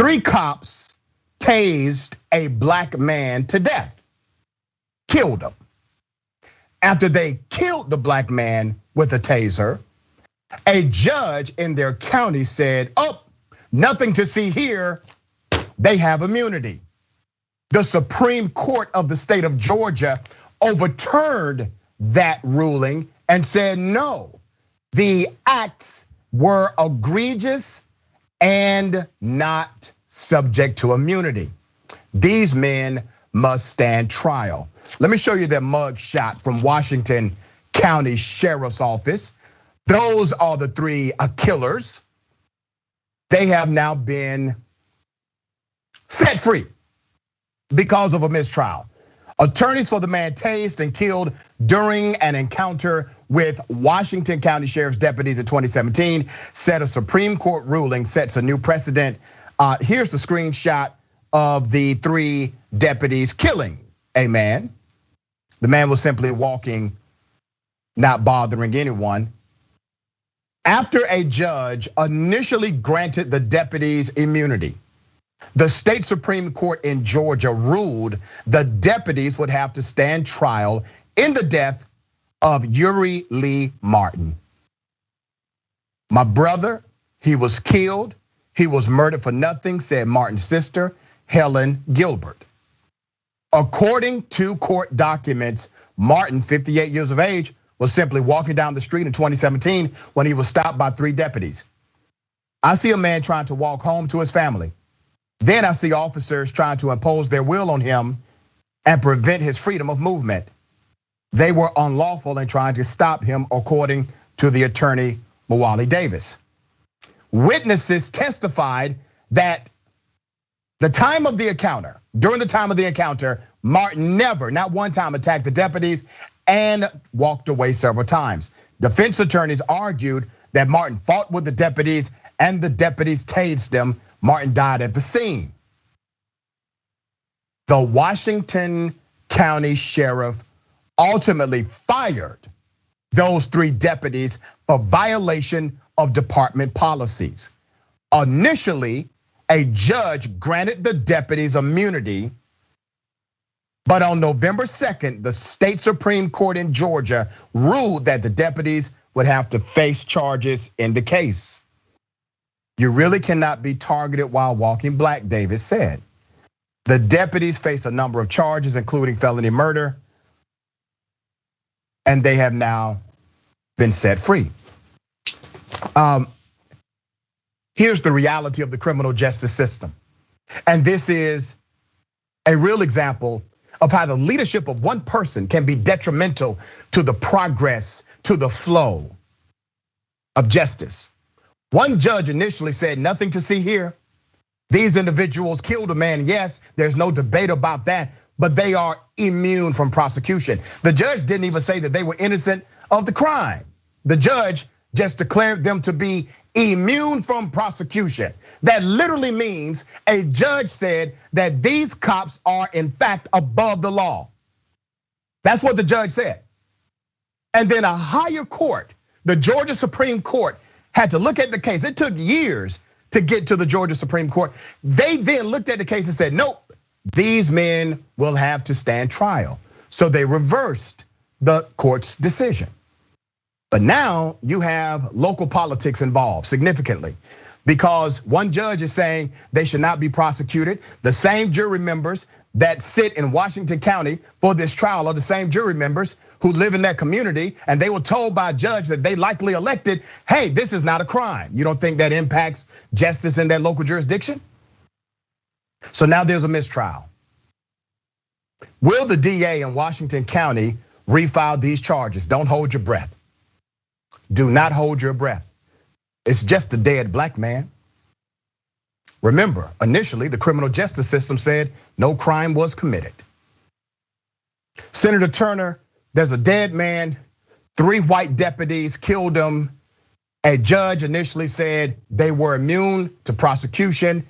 3 cops tased a black man to death, killed him. After they killed the black man with a taser, a judge in their county said, oh, nothing to see here, they have immunity. The Supreme Court of the state of Georgia overturned that ruling and said, no, the acts were egregious and not subject to immunity. These men must stand trial. Let me show you their mug shot from Washington County Sheriff's Office. Those are the 3 killers. They have now been set free because of a mistrial. Attorneys for the man tased and killed during an encounter with Washington County Sheriff's deputies in 2017 said a Supreme Court ruling sets a new precedent. Here's the screenshot of the 3 deputies killing a man. The man was simply walking, not bothering anyone. After a judge initially granted the deputies immunity, the state Supreme Court in Georgia ruled the deputies would have to stand trial in the death of Uri Lee Martin. My brother, he was killed, he was murdered for nothing, said Martin's sister, Helen Gilbert. According to court documents, Martin, 58 years of age, was simply walking down the street in 2017 when he was stopped by 3 deputies. I see a man trying to walk home to his family. Then I see officers trying to impose their will on him and prevent his freedom of movement. They were unlawful in trying to stop him, according to the attorney, Mawali Davis. Witnesses testified that during the time of the encounter, Martin never, not one time, attacked the deputies and walked away several times. Defense attorneys argued that Martin fought with the deputies and the deputies tased them. Martin died at the scene. The Washington County Sheriff ultimately fired those 3 deputies for violation of department policies. Initially, a judge granted the deputies immunity, but on November 2nd, the state Supreme Court in Georgia ruled that the deputies would have to face charges in the case. You really cannot be targeted while walking black, Davis said. The deputies face a number of charges, including felony murder, and they have now been set free. Here's the reality of the criminal justice system. And this is a real example of how the leadership of one person can be detrimental to the progress, to the flow of justice. One judge initially said, nothing to see here. These individuals killed a man, yes, there's no debate about that, but they are immune from prosecution. The judge didn't even say that they were innocent of the crime. The judge just declared them to be immune from prosecution. That literally means a judge said that these cops are in fact above the law. That's what the judge said. And then a higher court, the Georgia Supreme Court, had to look at the case. It took years to get to the Georgia Supreme Court. They then looked at the case and said, nope, these men will have to stand trial. So they reversed the court's decision. But now you have local politics involved significantly, because one judge is saying they should not be prosecuted. The same jury members that sit in Washington County for this trial are the same jury members who live in that community, and they were told by a judge that they likely elected, hey, this is not a crime. You don't think that impacts justice in that local jurisdiction? So now there's a mistrial. Will the DA in Washington County refile these charges? Don't hold your breath. Do not hold your breath. It's just a dead black man. Remember, initially, the criminal justice system said no crime was committed. Senator Turner, there's a dead man, 3 white deputies killed him. A judge initially said they were immune to prosecution.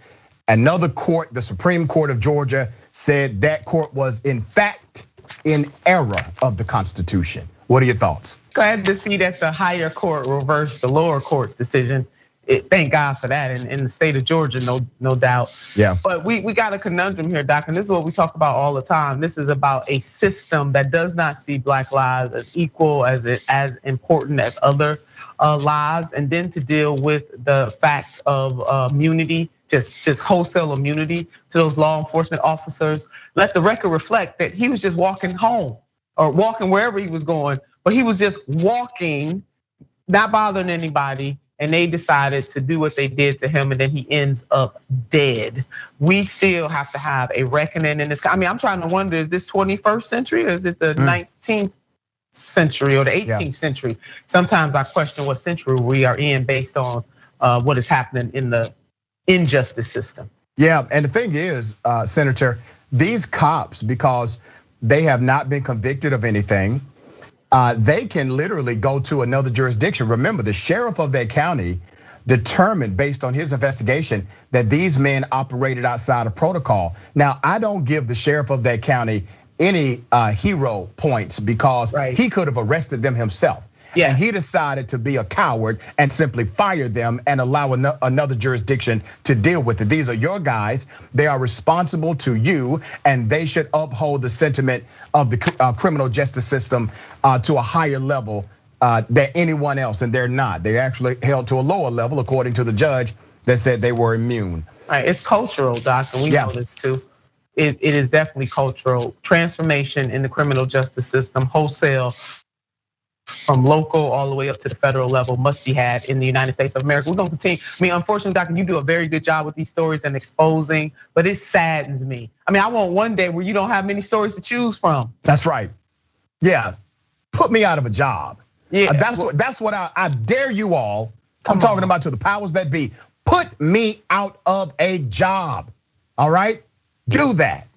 Another court, the Supreme Court of Georgia, said that court was in fact in error of the Constitution. What are your thoughts? Glad to see that the higher court reversed the lower court's decision. Thank God for that. In the state of Georgia, no doubt. Yeah. But we got a conundrum here, Doc, and this is what we talk about all the time. This is about a system that does not see Black lives as equal, as important as other lives, and then to deal with the fact of immunity, just wholesale immunity to those law enforcement officers. Let the record reflect that he was just walking home or walking wherever he was going, but he was just walking, not bothering anybody. And they decided to do what they did to him, and then he ends up dead. We still have to have a reckoning in this. I mean, I'm trying to wonder, is this 21st century or is it the 19th century or the 18th century? Sometimes I question what century we are in based on what is happening in the injustice system. Yeah, and the thing is, Senator, these cops, because they have not been convicted of anything, they can literally go to another jurisdiction. Remember, the sheriff of that county determined based on his investigation that these men operated outside of protocol. Now, I don't give the sheriff of that county any hero points because he could have arrested them himself. Yeah. And he decided to be a coward and simply fire them and allow another jurisdiction to deal with it. These are your guys. They are responsible to you, and they should uphold the sentiment of the criminal justice system to a higher level than anyone else, and they're not. They're actually held to a lower level, according to the judge that said they were immune. Right, it's cultural, Doctor. We know this too. It is definitely cultural. Transformation in the criminal justice system, wholesale, from local all the way up to the federal level, must be had in the United States of America. We're gonna continue. I mean, unfortunately, Doctor, you do a very good job with these stories and exposing, but it saddens me. I mean, I want one day where you don't have many stories to choose from. That's right. Yeah, put me out of a job. Yeah, that's what I dare you all. I'm talking about to the powers that be. Put me out of a job. All right, do that.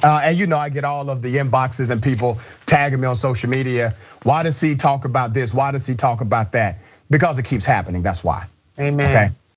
And you know, I get all of the inboxes and people tagging me on social media. Why does he talk about this? Why does he talk about that? Because it keeps happening. That's why. Amen. Okay.